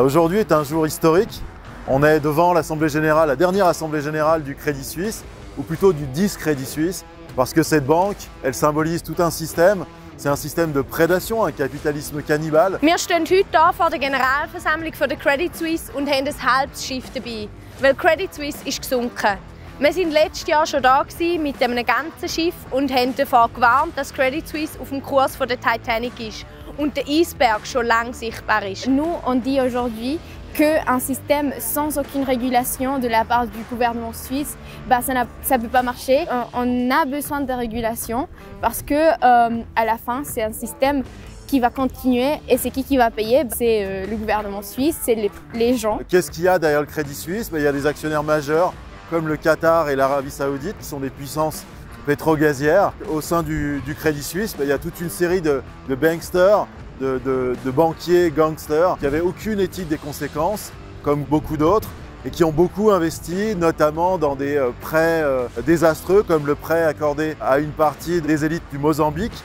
Aujourd'hui est un jour historique. On est devant l'Assemblée Générale, la dernière Assemblée Générale du Crédit Suisse, ou plutôt du 10 Crédit Suisse, parce que cette banque, elle symbolise tout un système. C'est un système de prédation, un capitalisme cannibale. Wir stehen heute hier vor der Generalversammlung von der Credit Suisse und haben ein halbes Schiff dabei, weil Credit Suisse ist gesunken. Wir waren letztes Jahr schon da mit einem ganzen Schiff und haben davor gewarnt, dass Credit Suisse auf dem Kurs von der Titanic ist und der Eisberg schon lange sichtbar ist. Nous, on dit aujourd'hui qu'un système sans aucune régulation de la part du gouvernement suisse, ça ne peut pas marcher. On a besoin de régulation parce que à la fin, c'est un système qui va continuer et c'est qui va payer? C'est le gouvernement suisse, c'est les gens. Qu'est-ce qu'il y a derrière le Crédit Suisse? Il y a des actionnaires majeurs comme le Qatar et l'Arabie Saoudite qui sont des puissances pétro-gazières. Au sein du Crédit Suisse, il y a toute une série de banksters, de banquiers gangsters qui n'avaient aucune éthique des conséquences, comme beaucoup d'autres, et qui ont beaucoup investi, notamment dans des prêts désastreux, comme le prêt accordé à une partie des élites du Mozambique,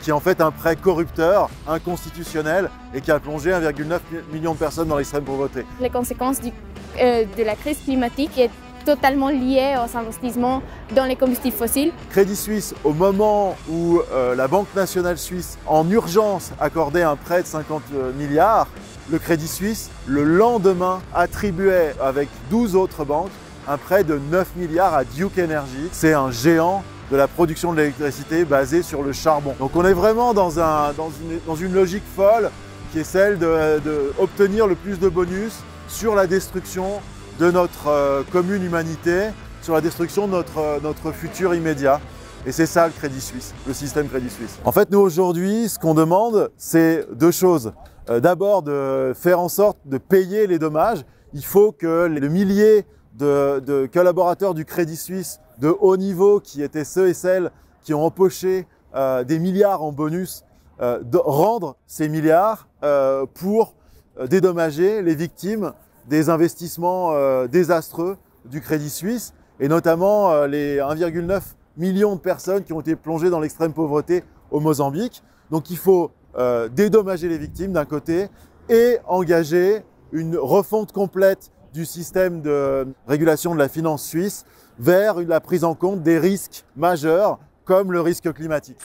qui est en fait un prêt corrupteur, inconstitutionnel, et qui a plongé 1,9 million de personnes dans l'extrême pauvreté. Les conséquences de la crise climatique est totalement lié aux investissements dans les combustibles fossiles. Crédit Suisse, au moment où la Banque nationale suisse, en urgence, accordait un prêt de 50 milliards, le Crédit Suisse, le lendemain, attribuait avec 12 autres banques un prêt de 9 milliards à Duke Energy. C'est un géant de la production de l'électricité basée sur le charbon. Donc on est vraiment dans une logique folle qui est celle d'obtenir le plus de bonus sur la destruction de notre commune humanité, sur la destruction de notre futur immédiat. Et c'est ça le Crédit Suisse, le système Crédit Suisse. En fait, nous aujourd'hui, ce qu'on demande, c'est deux choses. D'abord, de faire en sorte de payer les dommages. Il faut que les milliers de collaborateurs du Crédit Suisse de haut niveau, qui étaient ceux et celles qui ont empoché des milliards en bonus, rendre ces milliards pour dédommager les victimes des investissements désastreux du Crédit Suisse et notamment les 1,9 million de personnes qui ont été plongées dans l'extrême pauvreté au Mozambique. Donc il faut dédommager les victimes d'un côté et engager une refonte complète du système de régulation de la finance suisse vers la prise en compte des risques majeurs comme le risque climatique.